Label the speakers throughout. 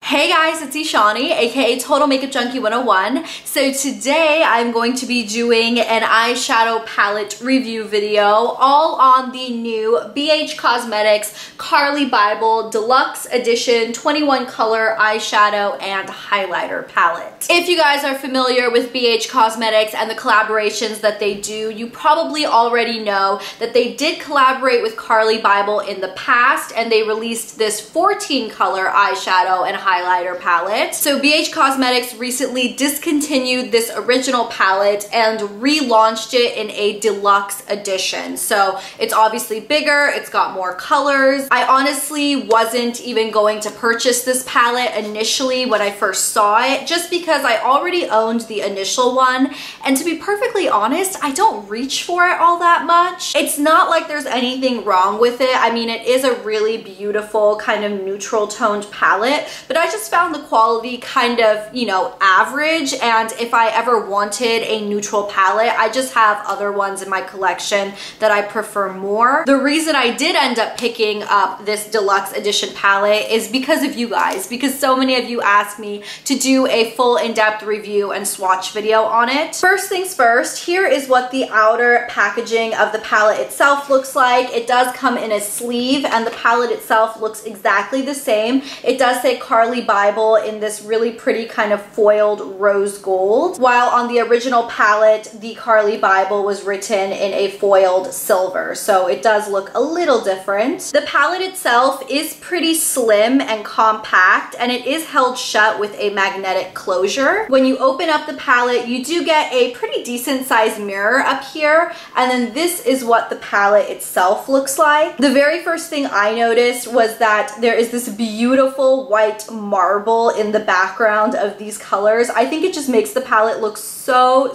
Speaker 1: Hey guys, it's Eshani, aka Total Makeup Junkie 101. So today I'm going to be doing an eyeshadow palette review video all on the new BH Cosmetics Carli Bybel Deluxe Edition 21 color eyeshadow and highlighter palette. If you guys are familiar with BH Cosmetics and the collaborations that they do, you probably already know that they did collaborate with Carli Bybel in the past, and they released this 14 color eyeshadow and highlighter palette. So BH Cosmetics recently discontinued this original palette and relaunched it in a deluxe edition. So it's obviously bigger, it's got more colors. I honestly wasn't even going to purchase this palette initially when I first saw it, just because I already owned the initial one, and to be perfectly honest, I don't reach for it all that much. It's not like there's anything wrong with it. I mean, it is a really beautiful kind of neutral toned palette, but I just found the quality kind of, you know, average, and if I ever wanted a neutral palette, I just have other ones in my collection that I prefer more. The reason I did end up picking up this deluxe edition palette is because of you guys, because so many of you asked me to do a full in-depth review and swatch video on it. First things first, here is what the outer packaging of the palette itself looks like. It does come in a sleeve, and the palette itself looks exactly the same. It does say Carli Bybel in this really pretty kind of foiled rose gold, while on the original palette, the Carli Bybel was written in a foiled silver, so it does look a little different. The palette itself is pretty slim and compact, and it is held shut with a magnetic closure. When you open up the palette, you do get a pretty decent sized mirror up here, and then this is what the palette itself looks like. The very first thing I noticed was that there is this beautiful white marble in the background of these colors. I think it just makes the palette look so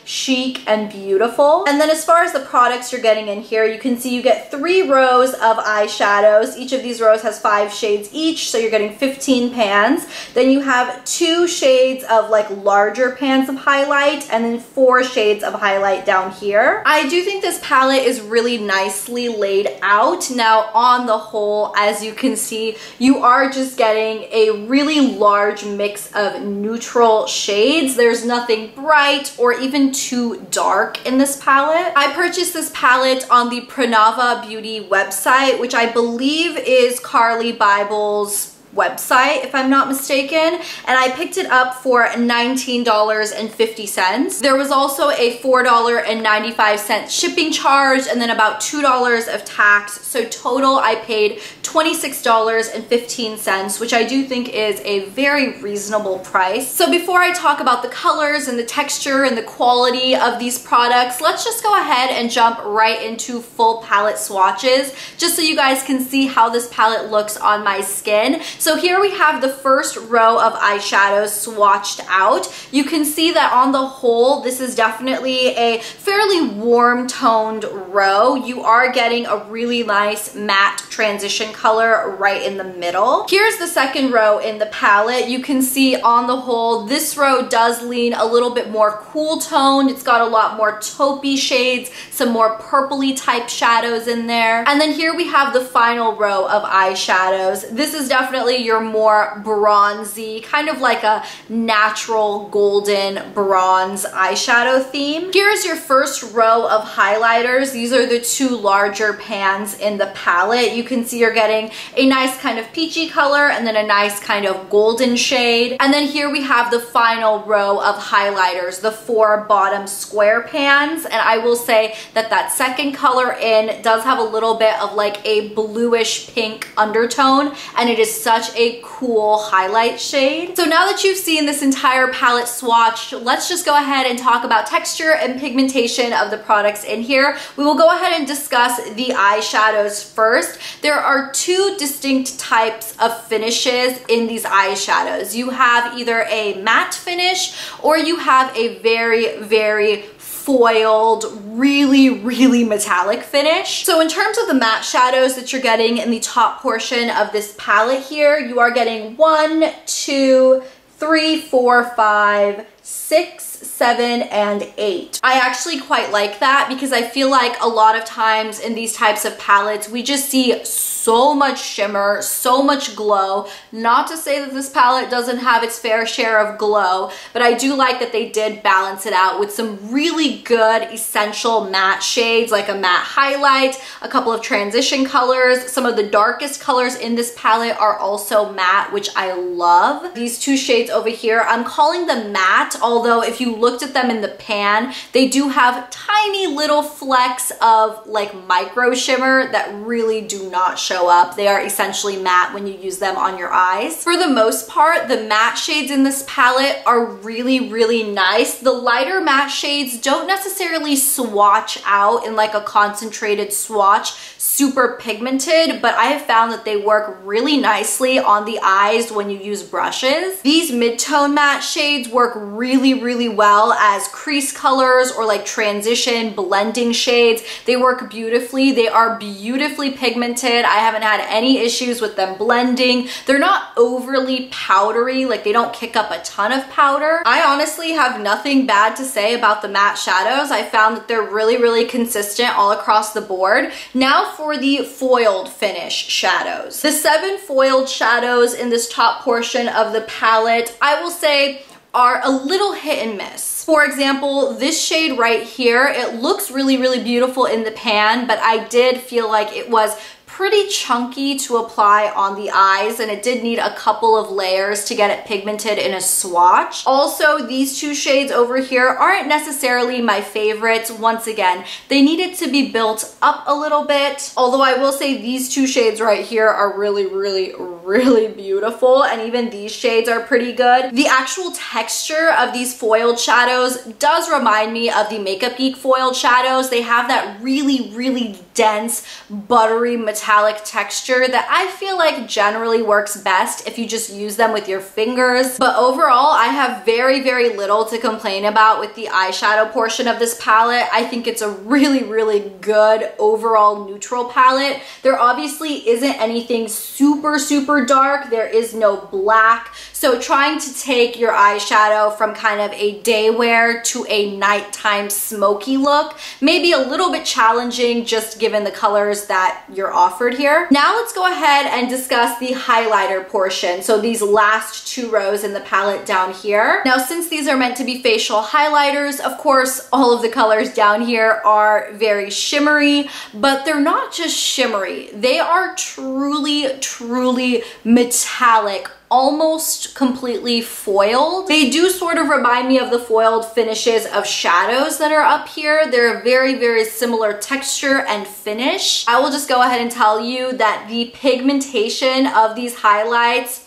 Speaker 1: chic and beautiful. And then as far as the products you're getting in here, you can see you get 3 rows of eyeshadows. Each of these rows has 5 shades each, so you're getting 15 pans. Then you have 2 shades of like larger pans of highlight, and then 4 shades of highlight down here. I do think this palette is really nicely laid out. Now on the whole, as you can see, you are just getting a really large mix of neutral shades. There's nothing bright or even too dark in this palette. I purchased this palette on the Pranava Beauty website, which I believe is Carli Bybel's website, if I'm not mistaken, and I picked it up for $19.50. There was also a $4.95 shipping charge, and then about $2 of tax, so total I paid $26.15, which I do think is a very reasonable price. So before I talk about the colors and the texture and the quality of these products, let's just go ahead and jump right into full palette swatches, just so you guys can see how this palette looks on my skin. So here we have the first row of eyeshadows swatched out. You can see that on the whole, this is definitely a fairly warm toned row. You are getting a really nice matte transition color right in the middle. Here's the second row in the palette. You can see on the whole, this row does lean a little bit more cool toned. It's got a lot more taupey shades, some more purpley type shadows in there. And then here we have the final row of eyeshadows. This is definitely your more bronzy, kind of like a natural golden bronze eyeshadow theme. Here's your first row of highlighters. These are the 2 larger pans in the palette. You can see you're getting a nice kind of peachy color and then a nice kind of golden shade. And then here we have the final row of highlighters, the 4 bottom square pans. And I will say that that second color in does have a little bit of like a bluish pink undertone, and it is such a cool highlight shade. So now that you've seen this entire palette swatch, let's just go ahead and talk about texture and pigmentation of the products in here. We will go ahead and discuss the eyeshadows first. There are 2 distinct types of finishes in these eyeshadows. You have either a matte finish, or you have a very foiled, really metallic finish. So in terms of the matte shadows that you're getting in the top portion of this palette here, you are getting 1, 2, 3, 4, 5, 6, 7, and 8. I actually quite like that, because I feel like a lot of times in these types of palettes, we just see so much shimmer, so much glow. Not to say that this palette doesn't have its fair share of glow, but I do like that they did balance it out with some really good essential matte shades, like a matte highlight, a couple of transition colors. Some of the darkest colors in this palette are also matte, which I love. These two shades over here, I'm calling them matte, although if you looked at them in the pan, they do have tiny little flecks of like micro shimmer that really do not show up. They are essentially matte when you use them on your eyes. For the most part, the matte shades in this palette are really, really nice. The lighter matte shades don't necessarily swatch out in like a concentrated swatch, super pigmented, but I have found that they work really nicely on the eyes when you use brushes. These mid-tone matte shades work really, really well as crease colors or like transition blending shades. They work beautifully. They are beautifully pigmented. I haven't had any issues with them blending. They're not overly powdery, like they don't kick up a ton of powder. I honestly have nothing bad to say about the matte shadows. I found that they're really, really consistent all across the board. Now for the foiled finish shadows. The 7 foiled shadows in this top portion of the palette, I will say, are a little hit and miss. For example, this shade right here, it looks really, really beautiful in the pan, but I did feel like it was pretty chunky to apply on the eyes, and it did need a couple of layers to get it pigmented in a swatch. Also, these two shades over here aren't necessarily my favorites. Once again, they needed to be built up a little bit, although I will say these two shades right here are really, really, really beautiful, and even these shades are pretty good. The actual texture of these foiled shadows does remind me of the Makeup Geek foiled shadows. They have that really, really dense, buttery, metallic texture that I feel like generally works best if you just use them with your fingers. But overall, I have very, very little to complain about with the eyeshadow portion of this palette. I think it's a really, really good overall neutral palette. There obviously isn't anything super, super dark. There is no black. So trying to take your eyeshadow from kind of a day wear to a nighttime smoky look may be a little bit challenging just given the colors that you're offered here. Now let's go ahead and discuss the highlighter portion. So these last 2 rows in the palette down here. Now, since these are meant to be facial highlighters, of course, all of the colors down here are very shimmery, but they're not just shimmery. They are truly, truly metallic, almost completely foiled. They do sort of remind me of the foiled finishes of shadows that are up here. They're a very, very similar texture and finish. I will just go ahead and tell you that the pigmentation of these highlights,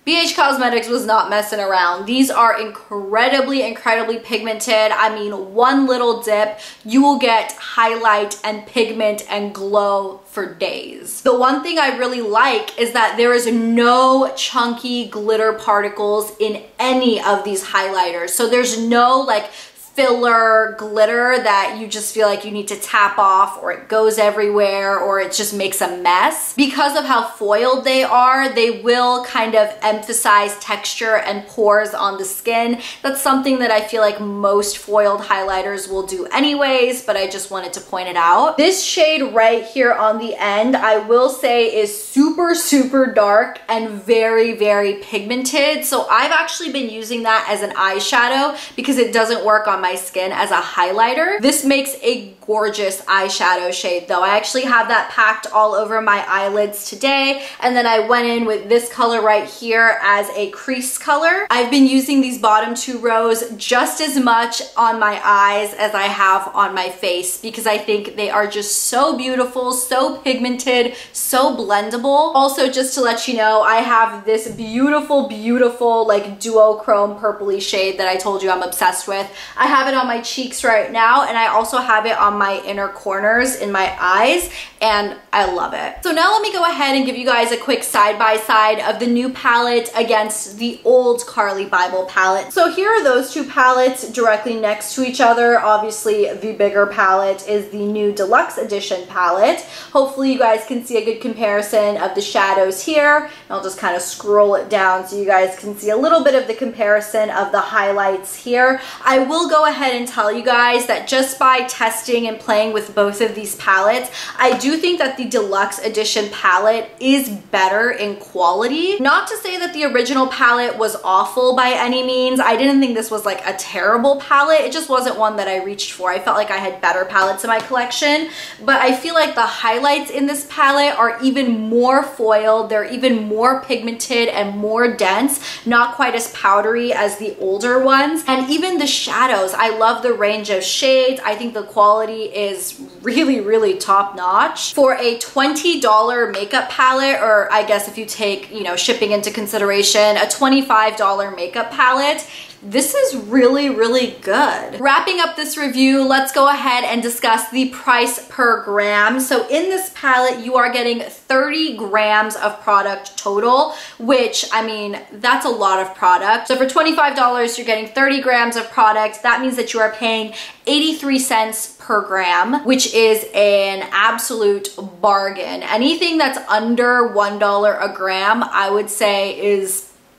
Speaker 1: BH Cosmetics was not messing around. These are incredibly, incredibly pigmented. I mean, one little dip, you will get highlight and pigment and glow for days. The one thing I really like is that there is no chunky glitter particles in any of these highlighters. So there's no like filler glitter that you just feel like you need to tap off, or it goes everywhere, or it just makes a mess. Because of how foiled they are, they will kind of emphasize texture and pores on the skin. That's something that I feel like most foiled highlighters will do anyways, but I just wanted to point it out. This shade right here on the end, I will say, is super, super dark and very, very pigmented. So I've actually been using that as an eyeshadow because it doesn't work on my skin as a highlighter. This makes a gorgeous eyeshadow shade though. I actually have that packed all over my eyelids today, and then I went in with this color right here as a crease color. I've been using these bottom 2 rows just as much on my eyes as I have on my face because I think they are just so beautiful, so pigmented, so blendable. Also, just to let you know, I have this beautiful, beautiful like duochrome purpley shade that I told you I'm obsessed with. I have it on my cheeks right now, and I also have it on my inner corners in my eyes, and I love it. So now let me go ahead and give you guys a quick side-by-side of the new palette against the old Carli Bybel palette. So here are those 2 palettes directly next to each other. Obviously, the bigger palette is the new deluxe edition palette. Hopefully you guys can see a good comparison of the shadows here. And I'll just kind of scroll it down so you guys can see a little bit of the comparison of the highlights here. I will go ahead and tell you guys that just by testing experimenting and playing with both of these palettes. I do think that the Deluxe Edition palette is better in quality. Not to say that the original palette was awful by any means. I didn't think this was like a terrible palette. It just wasn't one that I reached for. I felt like I had better palettes in my collection, but I feel like the highlights in this palette are even more foiled. They're even more pigmented and more dense, not quite as powdery as the older ones. And even the shadows, I love the range of shades. I think the quality is really, really top notch. For a $20 makeup palette, or I guess if you take, you know, shipping into consideration, a $25 makeup palette, this is really, really good. Wrapping up this review, let's go ahead and discuss the price per gram. So in this palette, you are getting 30 grams of product total, which, I mean, that's a lot of product. So for $25, you're getting 30 grams of product. That means that you are paying 83 cents per gram, which is an absolute bargain. Anything that's under $1 a gram, I would say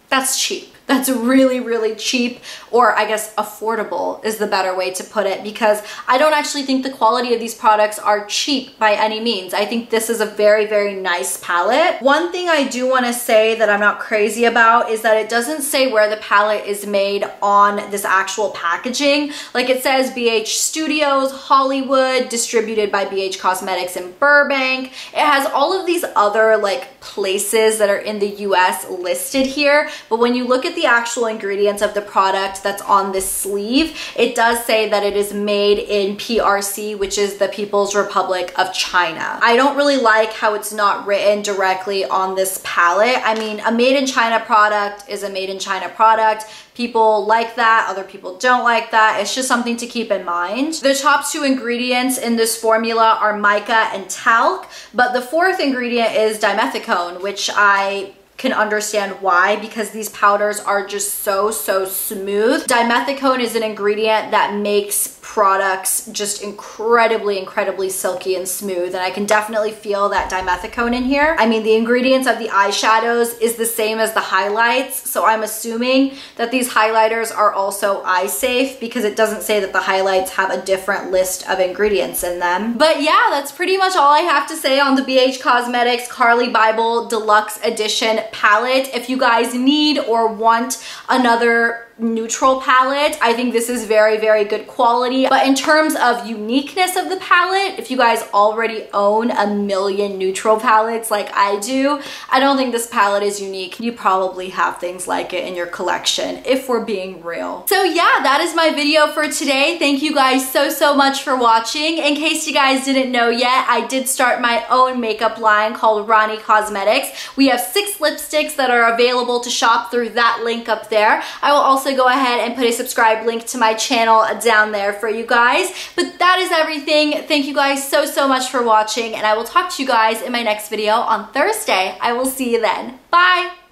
Speaker 1: that's cheap. That's really, really cheap, or I guess affordable is the better way to put it, because I don't actually think the quality of these products are cheap by any means. I think this is a very, very nice palette. One thing I do want to say that I'm not crazy about is that it doesn't say where the palette is made on this actual packaging. Like, it says BH Studios, Hollywood, distributed by BH Cosmetics in Burbank. It has all of these other like places that are in the US listed here, but when you look at the actual ingredients of the product that's on this sleeve, it does say that it is made in PRC, which is the People's Republic of China. I don't really like how it's not written directly on this palette. I mean, a made in China product is a made in China product. People like that, other people don't like that. It's just something to keep in mind. The top two ingredients in this formula are mica and talc, but the fourth ingredient is dimethicone, which I can understand why, because these powders are just so smooth. Dimethicone is an ingredient that makes products just incredibly silky and smooth, and I can definitely feel that dimethicone in here. I mean, the ingredients of the eyeshadows is the same as the highlights, so I'm assuming that these highlighters are also eye safe, because it doesn't say that the highlights have a different list of ingredients in them. But yeah, that's pretty much all I have to say on the BH Cosmetics Carli Bybel Deluxe Edition palette. If you guys need or want another neutral palette, I think this is very, very good quality. But in terms of uniqueness of the palette, if you guys already own a million neutral palettes like I do, I don't think this palette is unique. You probably have things like it in your collection, if we're being real. So yeah, that is my video for today. Thank you guys so much for watching. In case you guys didn't know yet, I did start my own makeup line called Eshani Cosmetics. We have 6 lipsticks that are available to shop through that link up there. I will also go ahead and put a subscribe link to my channel down there for you guys. But that is everything. Thank you guys so much for watching, and I will talk to you guys in my next video on Thursday. I will see you then. Bye!